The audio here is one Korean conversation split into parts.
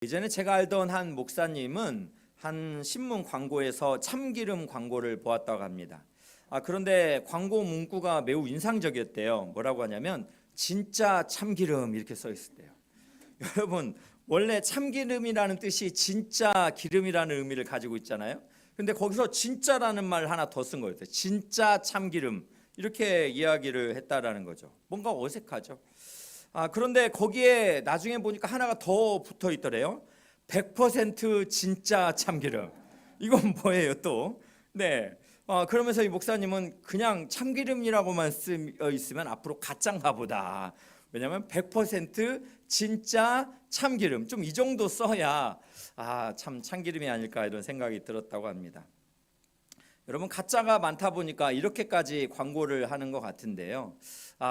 예전에 제가 알던 한 목사님은 한 신문 광고에서 참기름 광고를 보았다고 합니다. 그런데 광고 문구가 매우 인상적이었대요. 뭐라고 하냐면 진짜 참기름 이렇게 써 있었대요. 여러분, 원래 참기름이라는 뜻이 진짜 기름이라는 의미를 가지고 있잖아요. 근데 거기서 진짜라는 말 하나 더 쓴 거예요. 진짜 참기름 이렇게 이야기를 했다라는 거죠. 뭔가 어색하죠. 그런데 거기에 나중에 보니까 하나가 더 붙어 있더래요. 100% 진짜 참기름. 이건 뭐예요 또? 네. 그러면서 이 목사님은 그냥 참기름이라고만 쓰여 있으면 앞으로 가짜인가 보다. 왜냐하면 100% 진짜 참기름. 좀 이 정도 써야 참 참기름이 아닐까 이런 생각이 들었다고 합니다. 여러분, 가짜가 많다 보니까 이렇게까지 광고를 하는 것 같은데요.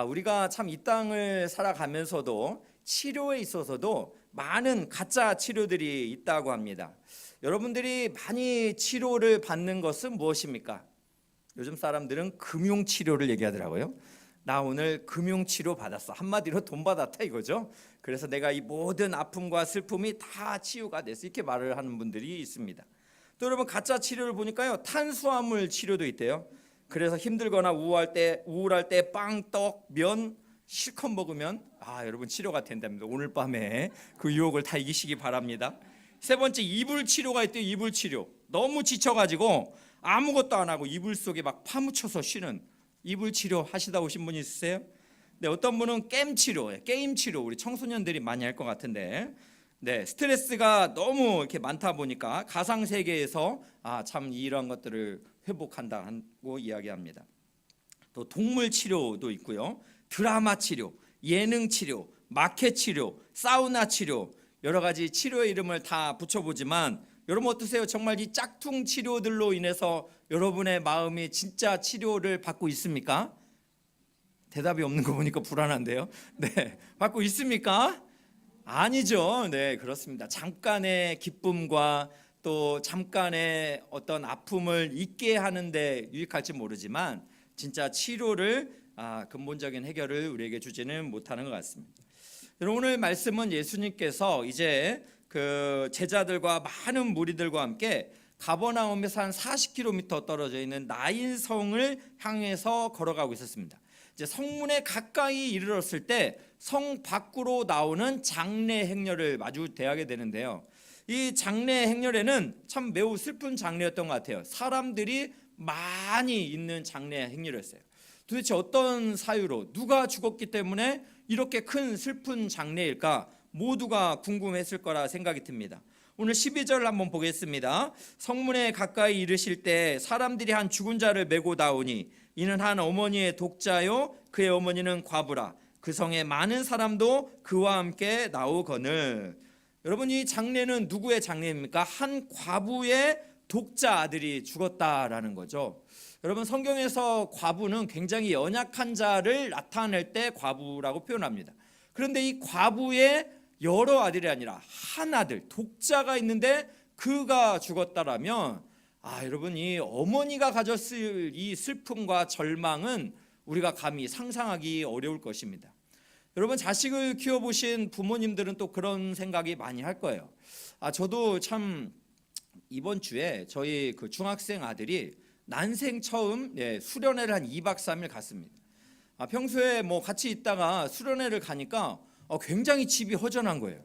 우리가 참 이 땅을 살아가면서도 치료에 있어서도 많은 가짜 치료들이 있다고 합니다. 여러분들이 많이 치료를 받는 것은 무엇입니까? 요즘 사람들은 금융치료를 얘기하더라고요. 나 오늘 금융치료 받았어. 한마디로 돈 받았다 이거죠. 그래서 내가 이 모든 아픔과 슬픔이 다 치유가 됐어. 이렇게 말을 하는 분들이 있습니다. 또 여러분, 가짜 치료를 보니까요, 탄수화물 치료도 있대요. 그래서 힘들거나 우울할 때 빵, 떡, 면 실컷 먹으면 여러분 치료가 된답니다. 오늘 밤에 그 유혹을 다 이기시기 바랍니다. 세 번째, 이불 치료가 있대요. 이불 치료. 너무 지쳐가지고 아무것도 안 하고 이불 속에 막 파묻혀서 쉬는 이불 치료 하시다 오신 분이 있으세요? 네, 어떤 분은 게임 치료. 우리 청소년들이 많이 할 것 같은데, 네, 스트레스가 너무 이렇게 많다 보니까 가상 세계에서 참 이런 것들을 회복한다고 이야기합니다. 또 동물 치료도 있고요. 드라마 치료, 예능 치료, 마켓 치료, 사우나 치료, 여러 가지 치료의 이름을 다 붙여보지만 여러분 어떠세요? 정말 이 짝퉁 치료들로 인해서 여러분의 마음이 진짜 치료를 받고 있습니까? 대답이 없는 거 보니까 불안한데요. 네, 받고 있습니까? 아니죠. 네, 그렇습니다. 잠깐의 기쁨과 또 잠깐의 어떤 아픔을 잊게 하는데 유익할지 모르지만 진짜 치료를 근본적인 해결을 우리에게 주지는 못하는 것 같습니다. 오늘 말씀은 예수님께서 이제 그 제자들과 많은 무리들과 함께 가버나움에서 한 40km 떨어져 있는 나인성을 향해서 걸어가고 있었습니다. 이제 성문에 가까이 이르렀을 때 성 밖으로 나오는 장례 행렬을 마주 대하게 되는데요. 이 장례 행렬에는 참 매우 슬픈 장례였던 것 같아요. 사람들이 많이 있는 장례 행렬이었어요. 도대체 어떤 사유로 누가 죽었기 때문에 이렇게 큰 슬픈 장례일까? 모두가 궁금했을 거라 생각이 듭니다. 오늘 12절 한번 보겠습니다. 성문에 가까이 이르실 때 사람들이 한 죽은 자를 메고 나오니 이는 한 어머니의 독자요 그의 어머니는 과부라. 그 성에 많은 사람도 그와 함께 나오거늘. 여러분, 이 장례는 누구의 장례입니까? 한 과부의 독자 아들이 죽었다라는 거죠. 여러분, 성경에서 과부는 굉장히 연약한 자를 나타낼 때 과부라고 표현합니다. 그런데 이 과부의 여러 아들이 아니라 한 아들, 독자가 있는데 그가 죽었다라면 여러분, 이 어머니가 가졌을 이 슬픔과 절망은 우리가 감히 상상하기 어려울 것입니다. 여러분, 자식을 키워보신 부모님들은 또 그런 생각이 많이 할 거예요. 저도 참 이번 주에 저희 그 중학생 아들이 난생 처음 수련회를 한 2박 3일 갔습니다. 평소에 뭐 같이 있다가 수련회를 가니까 굉장히 집이 허전한 거예요.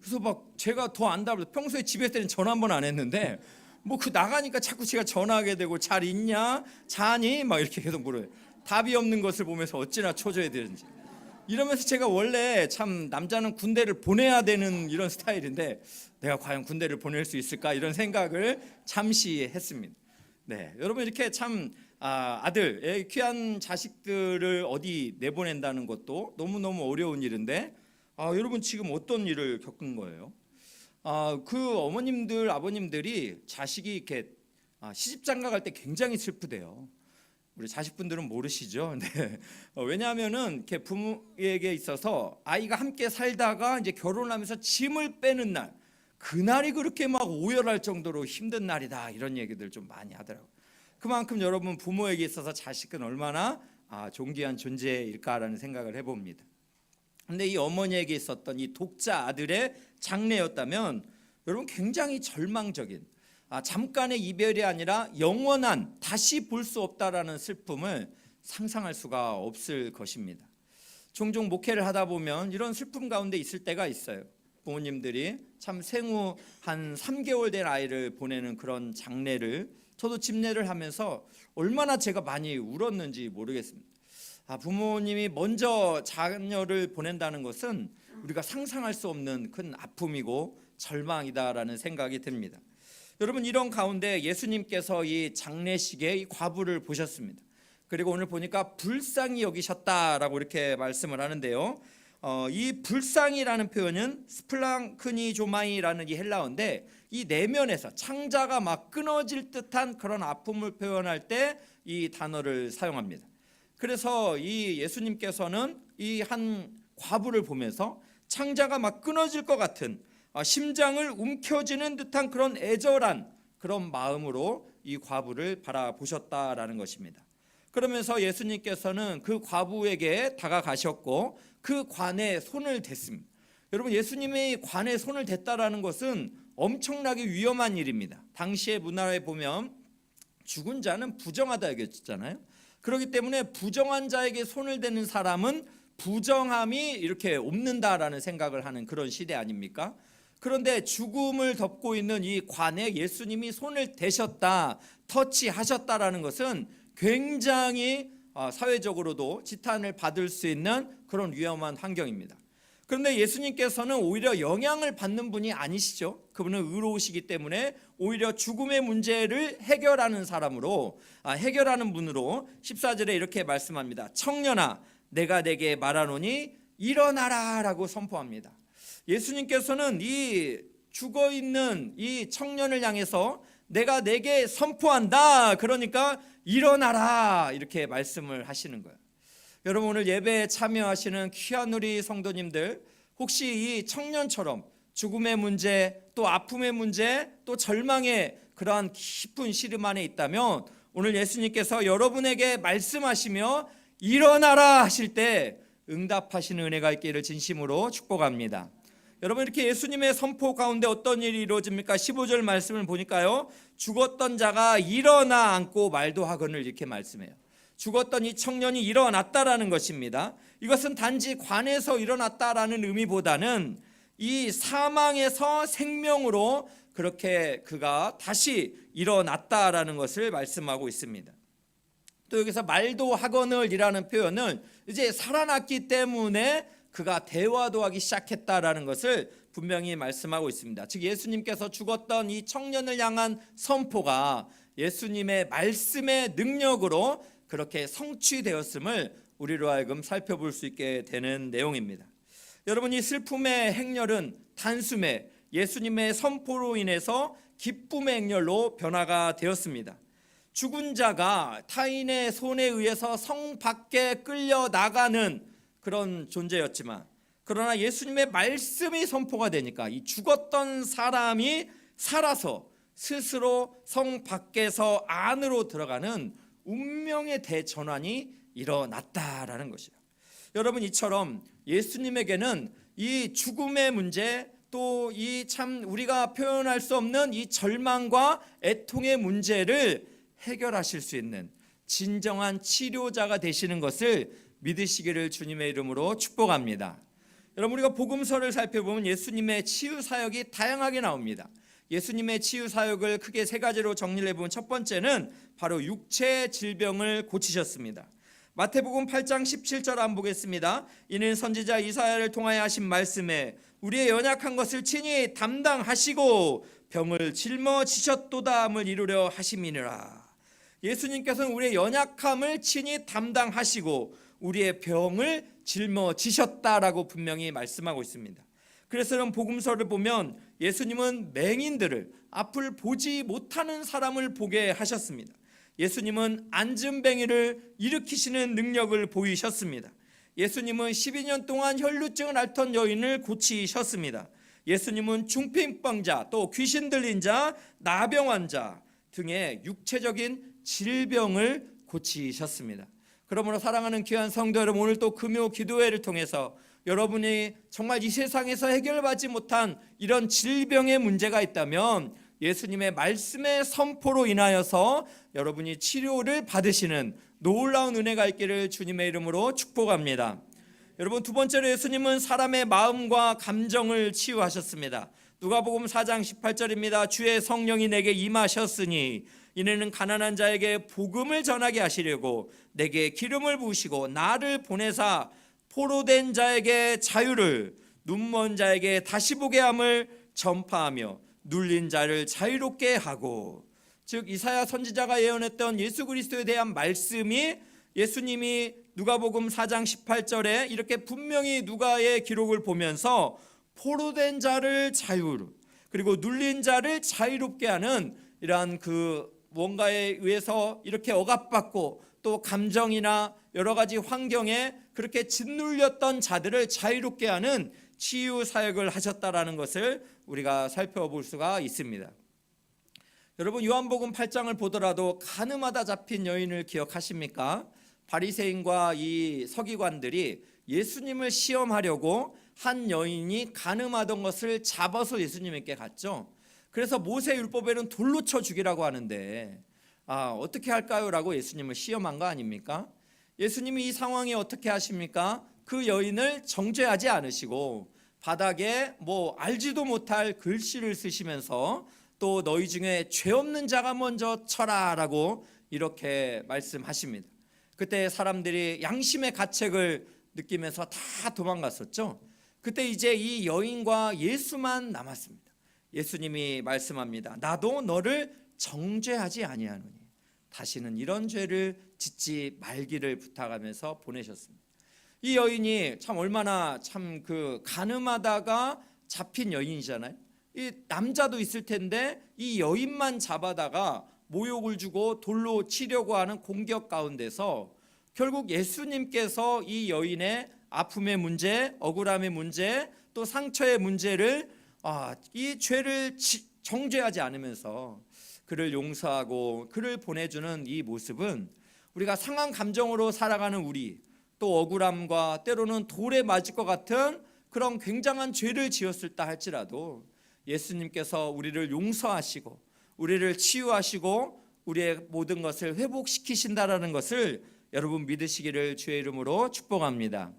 그래서 막 제가 더 안답을, 평소에 집에 있을 때는 전화 한 번 안 했는데 뭐 그 나가니까 자꾸 제가 전화하게 되고 잘 있냐? 자니? 막 이렇게 계속 물어요. 답이 없는 것을 보면서 어찌나 초조해 되는지. 이러면서 제가 원래 참 남자는 군대를 보내야 되는 이런 스타일인데 내가 과연 군대를 보낼 수 있을까 이런 생각을 잠시 했습니다. 네, 여러분, 이렇게 참 아들, 귀한 자식들을 어디 내보낸다는 것도 너무너무 어려운 일인데 여러분 지금 어떤 일을 겪은 거예요? 그 어머님들, 아버님들이 자식이 이렇게 시집장가 갈 때 굉장히 슬프대요. 우리 자식분들은 모르시죠? 네. 왜냐하면은 이렇게 부모에게 있어서 아이가 함께 살다가 이제 결혼하면서 짐을 빼는 날, 그날이 그렇게 막 오열할 정도로 힘든 날이다 이런 얘기들 좀 많이 하더라고요. 그만큼 여러분, 부모에게 있어서 자식은 얼마나 존귀한 존재일까라는 생각을 해봅니다. 근데 이 어머니에게 있었던 이 독자 아들의 장례였다면 여러분 굉장히 절망적인, 잠깐의 이별이 아니라 영원한, 다시 볼 수 없다라는 슬픔을 상상할 수가 없을 것입니다. 종종 목회를 하다 보면 이런 슬픔 가운데 있을 때가 있어요. 부모님들이 참 생후 한 3개월 된 아이를 보내는 그런 장례를 저도 집례를 하면서 얼마나 제가 많이 울었는지 모르겠습니다. 부모님이 먼저 자녀를 보낸다는 것은 우리가 상상할 수 없는 큰 아픔이고 절망이다라는 생각이 듭니다. 여러분, 이런 가운데 예수님께서 이 장례식에 이 과부를 보셨습니다. 그리고 오늘 보니까 불쌍히 여기셨다라고 이렇게 말씀을 하는데요. 이 불쌍이라는 표현은 스플랑크니조마이라는 이 헬라어인데, 이 내면에서 창자가 막 끊어질 듯한 그런 아픔을 표현할 때 이 단어를 사용합니다. 그래서 이 예수님께서는 이 한 과부를 보면서 창자가 막 끊어질 것 같은, 심장을 움켜쥐는 듯한 그런 애절한 그런 마음으로 이 과부를 바라보셨다라는 것입니다. 그러면서 예수님께서는 그 과부에게 다가가셨고 그 관에 손을 댔습니다. 여러분, 예수님이 관에 손을 댔다라는 것은 엄청나게 위험한 일입니다. 당시의 문화에 보면 죽은 자는 부정하다 여겼잖아요. 그렇기 때문에 부정한 자에게 손을 대는 사람은 부정함이 이렇게 옮는다라는 생각을 하는 그런 시대 아닙니까? 그런데 죽음을 덮고 있는 이 관에 예수님이 손을 대셨다, 터치하셨다라는 것은 굉장히 사회적으로도 지탄을 받을 수 있는 그런 위험한 환경입니다. 그런데 예수님께서는 오히려 영향을 받는 분이 아니시죠. 그분은 의로우시기 때문에 오히려 죽음의 문제를 해결하는 사람으로, 해결하는 분으로 14절에 이렇게 말씀합니다. 청년아, 내가 내게 말하노니 일어나라 라고 선포합니다. 예수님께서는 이 죽어있는 이 청년을 향해서 내가 내게 선포한다, 그러니까 일어나라, 이렇게 말씀을 하시는 거예요. 여러분, 오늘 예배에 참여하시는 귀한 우리 성도님들, 혹시 이 청년처럼 죽음의 문제, 또 아픔의 문제, 또 절망의 그러한 깊은 시름 안에 있다면 오늘 예수님께서 여러분에게 말씀하시며 일어나라 하실 때 응답하시는 은혜가 있기를 진심으로 축복합니다. 여러분, 이렇게 예수님의 선포 가운데 어떤 일이 이루어집니까? 15절 말씀을 보니까요, 죽었던 자가 일어나 앉고 말도 하거늘, 이렇게 말씀해요. 죽었던 이 청년이 일어났다라는 것입니다. 이것은 단지 관에서 일어났다라는 의미보다는 이 사망에서 생명으로 그렇게 그가 다시 일어났다라는 것을 말씀하고 있습니다. 또 여기서 말도 하거늘이라는 표현은 이제 살아났기 때문에 그가 대화도 하기 시작했다라는 것을 분명히 말씀하고 있습니다. 즉 예수님께서 죽었던 이 청년을 향한 선포가 예수님의 말씀의 능력으로 그렇게 성취되었음을 우리로 하여금 살펴볼 수 있게 되는 내용입니다. 여러분, 이 슬픔의 행렬은 단숨에 예수님의 선포로 인해서 기쁨의 행렬로 변화가 되었습니다. 죽은 자가 타인의 손에 의해서 성 밖에 끌려 나가는 그런 존재였지만, 그러나 예수님의 말씀이 선포가 되니까 이 죽었던 사람이 살아서 스스로 성 밖에서 안으로 들어가는 운명의 대전환이 일어났다라는 것이에요. 여러분, 이처럼 예수님에게는 이 죽음의 문제, 또 이 참 우리가 표현할 수 없는 이 절망과 애통의 문제를 해결하실 수 있는 진정한 치료자가 되시는 것을 믿으시기를 주님의 이름으로 축복합니다. 여러분, 우리가 복음서를 살펴보면 예수님의 치유 사역이 다양하게 나옵니다. 예수님의 치유 사역을 크게 세 가지로 정리를 해보면 첫 번째는 바로 육체 질병을 고치셨습니다. 마태복음 8장 17절 한번 보겠습니다. 이는 선지자 이사야를 통하여 하신 말씀에 우리의 연약한 것을 친히 담당하시고 병을 짊어지셨도다함을 이루려 하심이니라. 예수님께서는 우리의 연약함을 친히 담당하시고 우리의 병을 짊어지셨다라고 분명히 말씀하고 있습니다. 그래서 이런 복음서를 보면 예수님은 맹인들을, 앞을 보지 못하는 사람을 보게 하셨습니다. 예수님은 앉은뱅이를 일으키시는 능력을 보이셨습니다. 예수님은 12년 동안 혈루증을 앓던 여인을 고치셨습니다. 예수님은 중풍병자, 또 귀신 들린 자, 나병 환자 등의 육체적인 질병을 고치셨습니다. 그러므로 사랑하는 귀한 성도 여러분, 오늘 또 금요 기도회를 통해서 여러분이 정말 이 세상에서 해결받지 못한 이런 질병의 문제가 있다면 예수님의 말씀의 선포로 인하여서 여러분이 치료를 받으시는 놀라운 은혜가 있기를 주님의 이름으로 축복합니다. 여러분, 두 번째로 예수님은 사람의 마음과 감정을 치유하셨습니다. 누가복음 4장 18절입니다. 주의 성령이 내게 임하셨으니 이는 가난한 자에게 복음을 전하게 하시려고 내게 기름을 부으시고 나를 보내사 포로된 자에게 자유를, 눈먼 자에게 다시 보게 함을 전파하며 눌린 자를 자유롭게 하고. 즉 이사야 선지자가 예언했던 예수 그리스도에 대한 말씀이 예수님이 누가복음 4장 18절에 이렇게 분명히 누가의 기록을 보면서 포로된 자를 자유로, 그리고 눌린 자를 자유롭게 하는 이러한 그 뭔가에 의해서 이렇게 억압받고 또 감정이나 여러 가지 환경에 그렇게 짓눌렸던 자들을 자유롭게 하는 치유 사역을 하셨다라는 것을 우리가 살펴볼 수가 있습니다. 여러분, 요한복음 8장을 보더라도 가늠하다 잡힌 여인을 기억하십니까? 바리새인과 이 서기관들이 예수님을 시험하려고 한 여인이 가늠하던 것을 잡아서 예수님께 갔죠. 그래서 모세 율법에는 돌로 쳐 죽이라고 하는데 어떻게 할까요? 라고 예수님을 시험한 거 아닙니까? 예수님이 이 상황에 어떻게 하십니까? 그 여인을 정죄하지 않으시고 바닥에 알지도 못할 글씨를 쓰시면서 또 너희 중에 죄 없는 자가 먼저 쳐라 라고 이렇게 말씀하십니다. 그때 사람들이 양심의 가책을 느끼면서 다 도망갔었죠. 그때 이제 이 여인과 예수만 남았습니다. 예수님이 말씀합니다. 나도 너를 정죄하지 아니하노니 다시는 이런 죄를 짓지 말기를 부탁하면서 보내셨습니다. 이 여인이 참 얼마나 참 가늠하다가 잡힌 여인이잖아요. 이 남자도 있을 텐데 이 여인만 잡아다가 모욕을 주고 돌로 치려고 하는 공격 가운데서 결국 예수님께서 이 여인의 아픔의 문제, 억울함의 문제, 또 상처의 문제를 이 죄를 정죄하지 않으면서 그를 용서하고 그를 보내주는 이 모습은 우리가 상한 감정으로 살아가는 우리, 또 억울함과 때로는 돌에 맞을 것 같은 그런 굉장한 죄를 지었을다 할지라도 예수님께서 우리를 용서하시고 우리를 치유하시고 우리의 모든 것을 회복시키신다라는 것을 여러분 믿으시기를 주의 이름으로 축복합니다.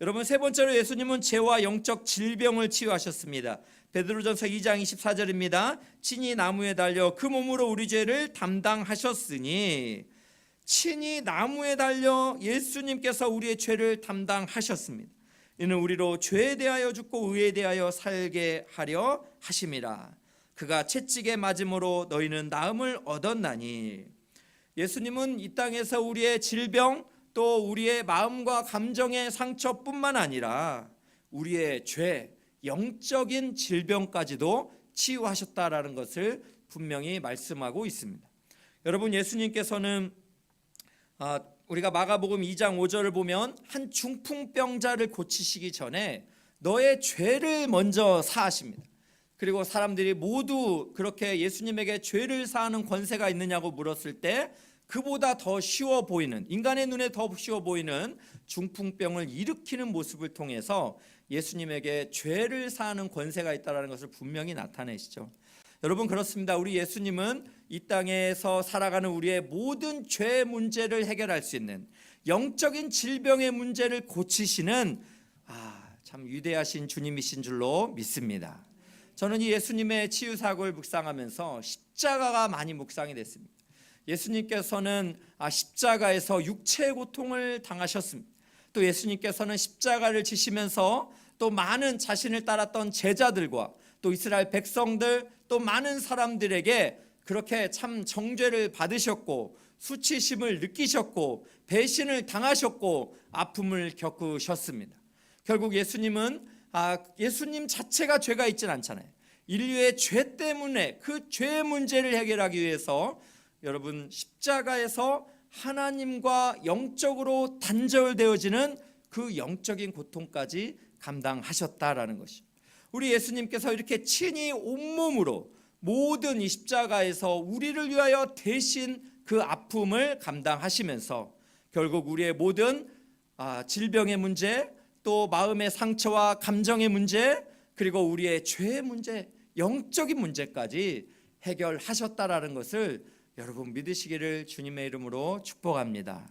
여러분, 세 번째로 예수님은 죄와 영적 질병을 치유하셨습니다. 베드로전서 2장 24절입니다. 친히 나무에 달려 그 몸으로 우리 죄를 담당하셨으니, 친히 나무에 달려 예수님께서 우리의 죄를 담당하셨습니다. 이는 우리로 죄에 대하여 죽고 의에 대하여 살게 하려 하심이라. 그가 채찍에 맞음으로 너희는 나음을 얻었나니. 예수님은 이 땅에서 우리의 질병, 또 우리의 마음과 감정의 상처뿐만 아니라 우리의 죄, 영적인 질병까지도 치유하셨다라는 것을 분명히 말씀하고 있습니다. 여러분, 예수님께서는 우리가 마가복음 2장 5절을 보면 한 중풍병자를 고치시기 전에 너의 죄를 먼저 사하십니다. 그리고 사람들이 모두 그렇게 예수님에게 죄를 사하는 권세가 있느냐고 물었을 때 그보다 더 쉬워 보이는, 인간의 눈에 더 쉬워 보이는 중풍병을 일으키는 모습을 통해서 예수님에게 죄를 사하는 권세가 있다는 것을 분명히 나타내시죠. 여러분, 그렇습니다. 우리 예수님은 이 땅에서 살아가는 우리의 모든 죄 문제를 해결할 수 있는, 영적인 질병의 문제를 고치시는 참 위대하신 주님이신 줄로 믿습니다. 저는 이 예수님의 치유 사역을 묵상하면서 십자가가 많이 묵상이 됐습니다. 예수님께서는 십자가에서 육체의 고통을 당하셨습니다. 또 예수님께서는 십자가를 지시면서 또 많은 자신을 따랐던 제자들과 또 이스라엘 백성들, 또 많은 사람들에게 그렇게 참 정죄를 받으셨고 수치심을 느끼셨고 배신을 당하셨고 아픔을 겪으셨습니다. 결국 예수님은 예수님 자체가 죄가 있진 않잖아요. 인류의 죄 때문에 그 죄의 문제를 해결하기 위해서 여러분 십자가에서 하나님과 영적으로 단절되어지는 그 영적인 고통까지 감당하셨다라는 것이죠. 우리 예수님께서 이렇게 친히 온몸으로 모든 이 십자가에서 우리를 위하여 대신 그 아픔을 감당하시면서 결국 우리의 모든 질병의 문제, 또 마음의 상처와 감정의 문제, 그리고 우리의 죄의 문제, 영적인 문제까지 해결하셨다라는 것을 여러분 믿으시기를 주님의 이름으로 축복합니다.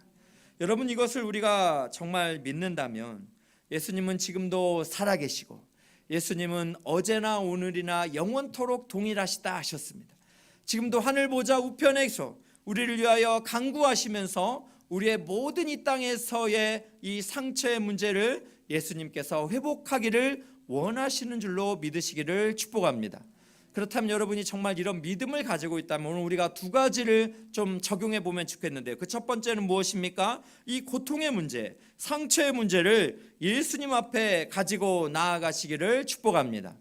여러분, 이것을 우리가 정말 믿는다면 예수님은 지금도 살아계시고 예수님은 어제나 오늘이나 영원토록 동일하시다 하셨습니다. 지금도 하늘 보좌 우편에서 우리를 위하여 간구하시면서 우리의 모든 이 땅에서의 이 상처의 문제를 예수님께서 회복하기를 원하시는 줄로 믿으시기를 축복합니다. 그렇다면 여러분이 정말 이런 믿음을 가지고 있다면 오늘 우리가 두 가지를 좀 적용해 보면 좋겠는데요. 그 첫 번째는 무엇입니까? 이 고통의 문제, 상처의 문제를 예수님 앞에 가지고 나아가시기를 축복합니다.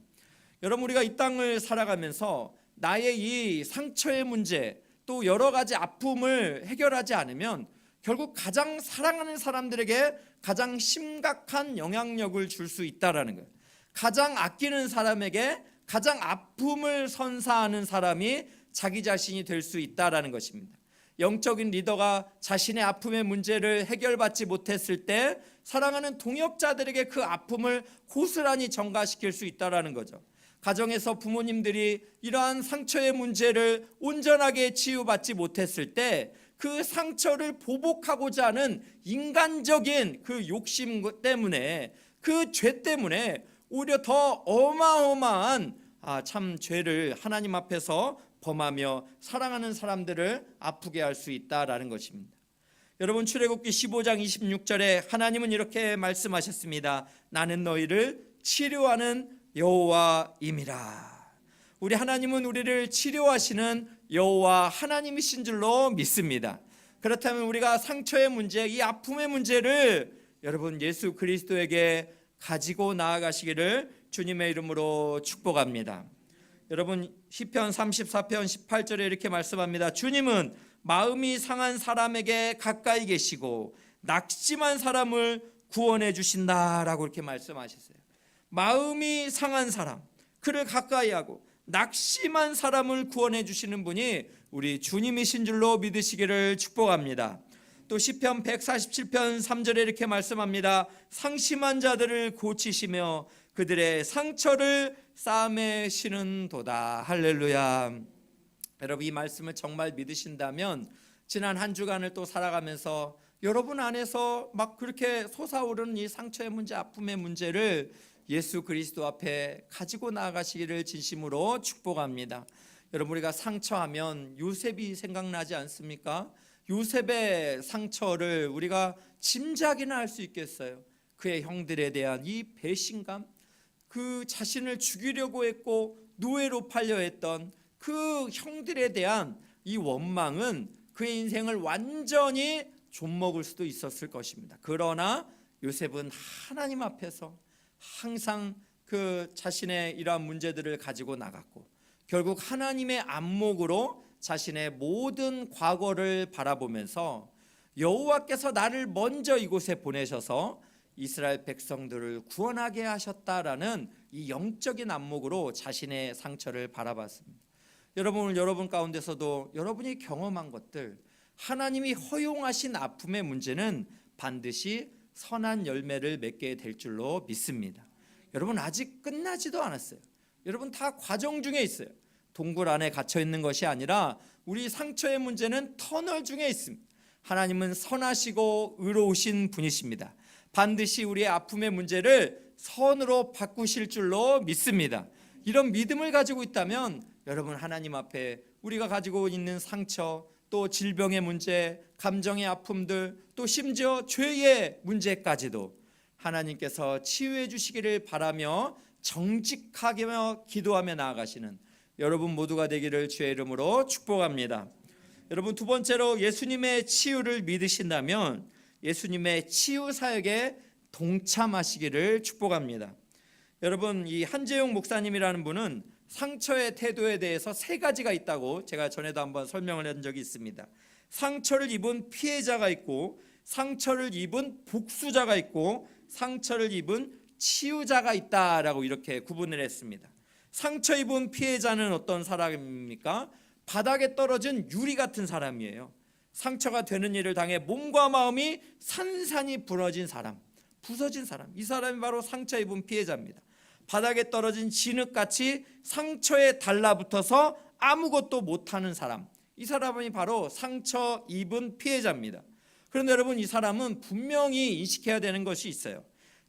여러분, 우리가 이 땅을 살아가면서 나의 이 상처의 문제, 또 여러 가지 아픔을 해결하지 않으면 결국 가장 사랑하는 사람들에게 가장 심각한 영향력을 줄 수 있다라는 거예요. 가장 아끼는 사람에게 가장 아픔을 선사하는 사람이 자기 자신이 될 수 있다라는 것입니다. 영적인 리더가 자신의 아픔의 문제를 해결받지 못했을 때 사랑하는 동역자들에게 그 아픔을 고스란히 전가시킬 수 있다라는 거죠. 가정에서 부모님들이 이러한 상처의 문제를 온전하게 치유받지 못했을 때 그 상처를 보복하고자 하는 인간적인 그 욕심 때문에, 그 죄 때문에 오히려 더 어마어마한 참 죄를 하나님 앞에서 범하며 사랑하는 사람들을 아프게 할 수 있다라는 것입니다. 여러분, 출애굽기 15장 26절에 하나님은 이렇게 말씀하셨습니다. 나는 너희를 치료하는 여호와임이라. 우리 하나님은 우리를 치료하시는 여호와 하나님이신 줄로 믿습니다. 그렇다면 우리가 상처의 문제, 이 아픔의 문제를 여러분 예수 그리스도에게 가지고 나아가시기를 주님의 이름으로 축복합니다. 여러분, 시편 34편 18절에 이렇게 말씀합니다. 주님은 마음이 상한 사람에게 가까이 계시고 낙심한 사람을 구원해 주신다라고 이렇게 말씀하셨어요. 마음이 상한 사람, 그를 가까이 하고 낙심한 사람을 구원해 주시는 분이 우리 주님이신 줄로 믿으시기를 축복합니다. 또 시편 147편 3절에 이렇게 말씀합니다. 상심한 자들을 고치시며 그들의 상처를 싸매시는 도다. 할렐루야. 여러분, 이 말씀을 정말 믿으신다면 지난 한 주간을 또 살아가면서 여러분 안에서 막 그렇게 솟아오르는 이 상처의 문제, 아픔의 문제를 예수 그리스도 앞에 가지고 나아가시기를 진심으로 축복합니다. 여러분, 우리가 상처하면 요셉이 생각나지 않습니까? 요셉의 상처를 우리가 짐작이나 할 수 있겠어요. 그의 형들에 대한 이 배신감, 그 자신을 죽이려고 했고 노예로 팔려 했던 그 형들에 대한 이 원망은 그의 인생을 완전히 좀먹을 수도 있었을 것입니다. 그러나 요셉은 하나님 앞에서 항상 그 자신의 이러한 문제들을 가지고 나갔고 결국 하나님의 안목으로 자신의 모든 과거를 바라보면서 여호와께서 나를 먼저 이곳에 보내셔서 이스라엘 백성들을 구원하게 하셨다라는 이 영적인 안목으로 자신의 상처를 바라봤습니다. 여러분, 오늘 여러분 가운데서도 여러분이 경험한 것들, 하나님이 허용하신 아픔의 문제는 반드시 선한 열매를 맺게 될 줄로 믿습니다. 여러분, 아직 끝나지도 않았어요. 여러분, 다 과정 중에 있어요. 동굴 안에 갇혀 있는 것이 아니라 우리 상처의 문제는 터널 중에 있습니다. 하나님은 선하시고 의로우신 분이십니다. 반드시 우리의 아픔의 문제를 선으로 바꾸실 줄로 믿습니다. 이런 믿음을 가지고 있다면 여러분, 하나님 앞에 우리가 가지고 있는 상처, 또 질병의 문제, 감정의 아픔들, 또 심지어 죄의 문제까지도 하나님께서 치유해 주시기를 바라며 정직하게 기도하며 나아가시는 여러분 모두가 되기를 주의 이름으로 축복합니다. 여러분, 두 번째로 예수님의 치유를 믿으신다면 예수님의 치유 사역에 동참하시기를 축복합니다. 여러분, 이 한재용 목사님이라는 분은 상처의 태도에 대해서 세 가지가 있다고 제가 전에도 한번 설명을 한 적이 있습니다. 상처를 입은 피해자가 있고, 상처를 입은 복수자가 있고, 상처를 입은 치유자가 있다라고 이렇게 구분을 했습니다. 상처 입은 피해자는 어떤 사람입니까? 바닥에 떨어진 유리 같은 사람이에요. 상처가 되는 일을 당해 몸과 마음이 산산이 부러진 사람, 부서진 사람, 이 사람이 바로 상처 입은 피해자입니다. 바닥에 떨어진 진흙같이 상처에 달라붙어서 아무것도 못하는 사람, 이 사람이 바로 상처 입은 피해자입니다. 그런데 여러분, 이 사람은 분명히 인식해야 되는 것이 있어요.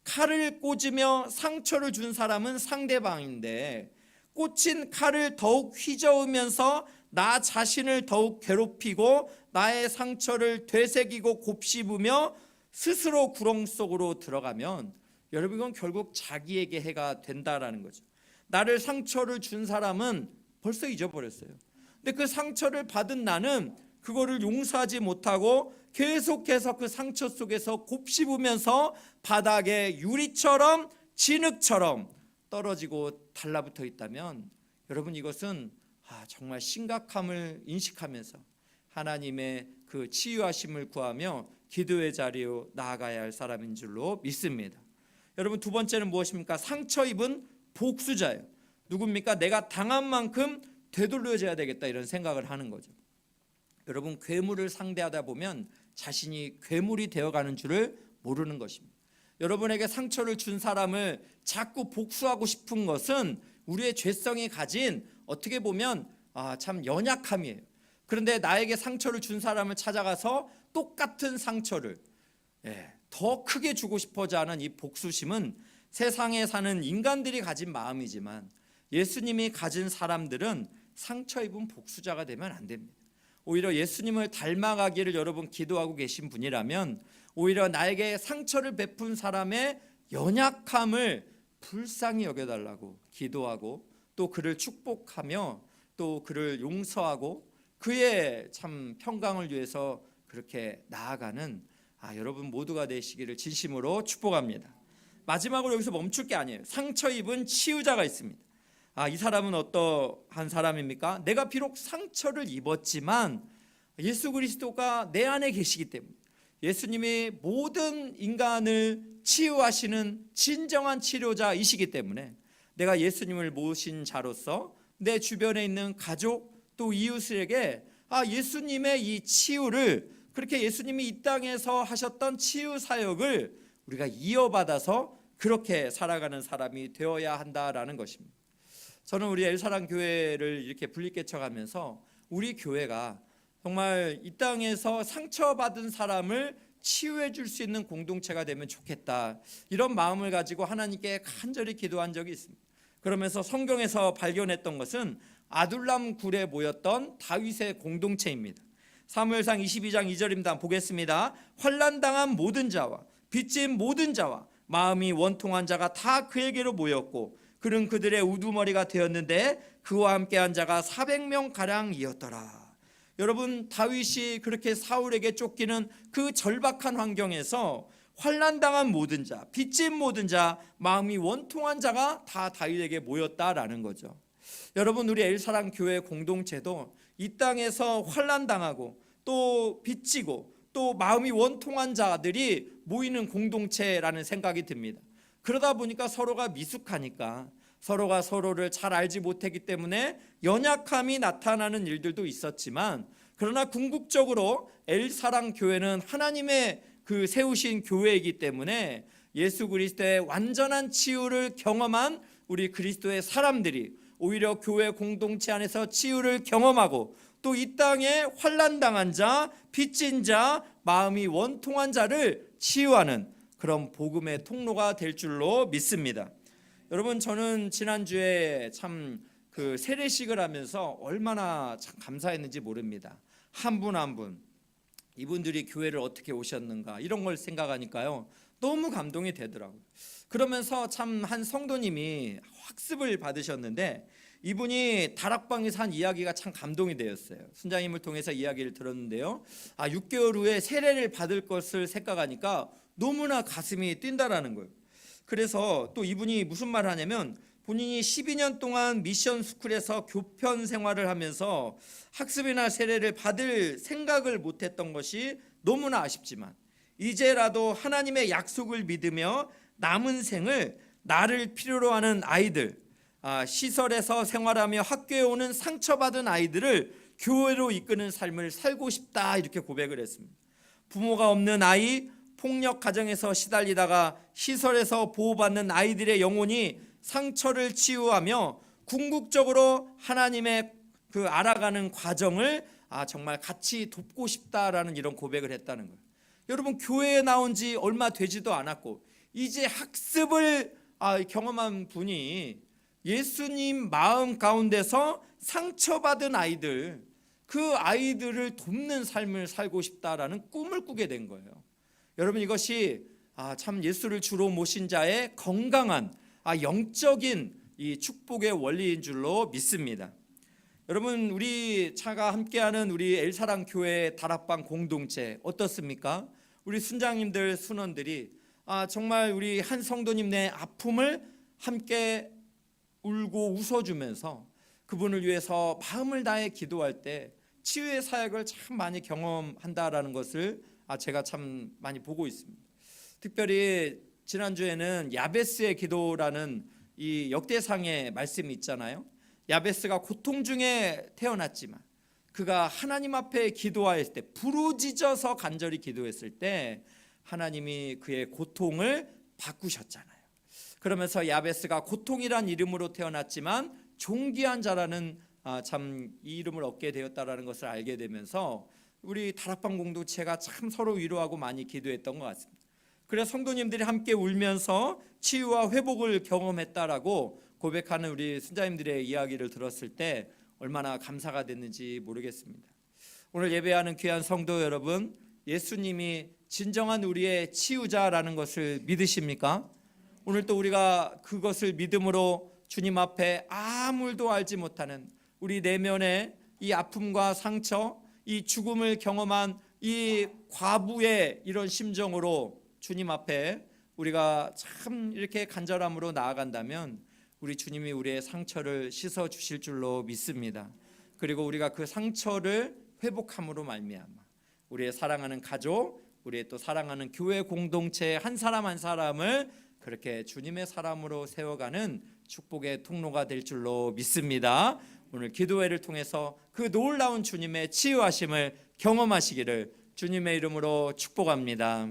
칼을 꽂으며 상처를 준 사람은 상대방인데, 꽂힌 칼을 더욱 휘저으면서 나 자신을 더욱 괴롭히고 나의 상처를 되새기고 곱씹으며 스스로 구렁 속으로 들어가면, 여러분, 이건 결국 자기에게 해가 된다라는 거죠. 나를 상처를 준 사람은 벌써 잊어버렸어요. 근데 그 상처를 받은 나는 그거를 용서하지 못하고 계속해서 그 상처 속에서 곱씹으면서 바닥에 유리처럼 진흙처럼 떨어지고 달라붙어 있다면, 여러분, 이것은 정말 심각함을 인식하면서 하나님의 그 치유하심을 구하며 기도의 자리로 나아가야 할 사람인 줄로 믿습니다. 여러분, 두 번째는 무엇입니까? 상처 입은 복수자예요. 누굽니까? 내가 당한 만큼 되돌려줘야 되겠다, 이런 생각을 하는 거죠. 여러분, 괴물을 상대하다 보면 자신이 괴물이 되어가는 줄을 모르는 것입니다. 여러분에게 상처를 준 사람을 자꾸 복수하고 싶은 것은 우리의 죄성이 가진, 어떻게 보면 참 연약함이에요. 그런데 나에게 상처를 준 사람을 찾아가서 똑같은 상처를 더 크게 주고 싶어져 하는 이 복수심은 세상에 사는 인간들이 가진 마음이지만, 예수님이 가진 사람들은 상처 입은 복수자가 되면 안 됩니다. 오히려 예수님을 닮아가기를 여러분 기도하고 계신 분이라면, 오히려 나에게 상처를 베푼 사람의 연약함을 불쌍히 여겨달라고 기도하고, 또 그를 축복하며 또 그를 용서하고 그의 참 평강을 위해서 그렇게 나아가는 여러분 모두가 되시기를 진심으로 축복합니다. 마지막으로 여기서 멈출 게 아니에요. 상처 입은 치유자가 있습니다. 이 사람은 어떠한 사람입니까? 내가 비록 상처를 입었지만 예수 그리스도가 내 안에 계시기 때문에, 예수님이 모든 인간을 치유하시는 진정한 치료자이시기 때문에, 내가 예수님을 모신 자로서 내 주변에 있는 가족 또 이웃에게 예수님의 이 치유를, 그렇게 예수님이 이 땅에서 하셨던 치유 사역을 우리가 이어받아서 그렇게 살아가는 사람이 되어야 한다라는 것입니다. 저는 우리 엘사랑 교회를 이렇게 분립개척하면서 우리 교회가 정말 이 땅에서 상처받은 사람을 치유해 줄 수 있는 공동체가 되면 좋겠다, 이런 마음을 가지고 하나님께 간절히 기도한 적이 있습니다. 그러면서 성경에서 발견했던 것은 아둘람 굴에 모였던 다윗의 공동체입니다. 사무엘상 22장 2절입니다. 보겠습니다. 환난당한 모든 자와 빚진 모든 자와 마음이 원통한 자가 다 그에게로 모였고, 그는 그들의 우두머리가 되었는데 그와 함께한 자가 400명 가량이었더라. 여러분, 다윗이 그렇게 사울에게 쫓기는 그 절박한 환경에서 환난당한 모든 자, 빚진 모든 자, 마음이 원통한 자가 다 다윗에게 모였다라는 거죠. 여러분, 우리 엘사랑 교회 공동체도 이 땅에서 환난당하고 또 빚지고 또 마음이 원통한 자들이 모이는 공동체라는 생각이 듭니다. 그러다 보니까 서로가 미숙하니까, 서로가 서로를 잘 알지 못했기 때문에 연약함이 나타나는 일들도 있었지만, 그러나 궁극적으로 엘사랑 교회는 하나님의 그 세우신 교회이기 때문에 예수 그리스도의 완전한 치유를 경험한 우리 그리스도의 사람들이 오히려 교회 공동체 안에서 치유를 경험하고, 또 이 땅에 환난당한 자, 빚진 자, 마음이 원통한 자를 치유하는 그런 복음의 통로가 될 줄로 믿습니다. 여러분, 저는 지난주에 참 그 세례식을 하면서 얼마나 참 감사했는지 모릅니다. 한 분 한 분, 이분들이 교회를 어떻게 오셨는가, 이런 걸 생각하니까요, 너무 감동이 되더라고요. 그러면서 참 한 성도님이 학습을 받으셨는데, 이분이 다락방에서 한 이야기가 참 감동이 되었어요. 순장님을 통해서 이야기를 들었는데요, 6개월 후에 세례를 받을 것을 생각하니까 너무나 가슴이 뛴다라는 거예요. 그래서 또 이분이 무슨 말을 하냐면, 본인이 12년 동안 미션 스쿨에서 교편 생활을 하면서 학습이나 세례를 받을 생각을 못했던 것이 너무나 아쉽지만, 이제라도 하나님의 약속을 믿으며 남은 생을 나를 필요로 하는 아이들, 시설에서 생활하며 학교에 오는 상처받은 아이들을 교회로 이끄는 삶을 살고 싶다, 이렇게 고백을 했습니다. 부모가 없는 아이, 폭력 가정에서 시달리다가 시설에서 보호받는 아이들의 영혼이 상처를 치유하며 궁극적으로 하나님의 그 알아가는 과정을 정말 같이 돕고 싶다라는 이런 고백을 했다는 거예요. 여러분, 교회에 나온 지 얼마 되지도 않았고 이제 학습을 경험한 분이 예수님 마음 가운데서 상처받은 아이들, 그 아이들을 돕는 삶을 살고 싶다라는 꿈을 꾸게 된 거예요. 여러분, 이것이 참 예수를 주로 모신 자의 건강한 영적인 이 축복의 원리인 줄로 믿습니다. 여러분, 우리 차가 함께하는 우리 엘사랑 교회 다락방 공동체 어떻습니까? 우리 순장님들, 순원들이 정말 우리 한 성도님의 아픔을 함께 울고 웃어주면서 그분을 위해서 마음을 다해 기도할 때 치유의 사역을 참 많이 경험한다라는 것을 제가 참 많이 보고 있습니다. 특별히 지난주에는 야베스의 기도라는 이 역대상의 말씀이 있잖아요. 야베스가 고통 중에 태어났지만 그가 하나님 앞에 기도하였을 때, 부르짖어서 간절히 기도했을 때 하나님이 그의 고통을 바꾸셨잖아요. 그러면서 야베스가 고통이란 이름으로 태어났지만 존귀한 자라는 참 이 이름을 얻게 되었다라는 것을 알게 되면서 우리 다락방 공동체가 참 서로 위로하고 많이 기도했던 것 같습니다. 그래서 성도님들이 함께 울면서 치유와 회복을 경험했다라고 고백하는 우리 순자님들의 이야기를 들었을 때 얼마나 감사가 됐는지 모르겠습니다. 오늘 예배하는 귀한 성도 여러분, 예수님이 진정한 우리의 치유자라는 것을 믿으십니까? 오늘 또 우리가 그것을 믿음으로 주님 앞에 아무도 알지 못하는 우리 내면의 이 아픔과 상처, 이 죽음을 경험한 이 과부의 이런 심정으로 주님 앞에 우리가 참 이렇게 간절함으로 나아간다면 우리 주님이 우리의 상처를 씻어 주실 줄로 믿습니다. 그리고 우리가 그 상처를 회복함으로 말미암아 우리의 사랑하는 가족, 우리의 또 사랑하는 교회 공동체 한 사람 한 사람을 그렇게 주님의 사람으로 세워가는 축복의 통로가 될 줄로 믿습니다. 오늘 기도회를 통해서 그 놀라운 주님의 치유하심을 경험하시기를 주님의 이름으로 축복합니다.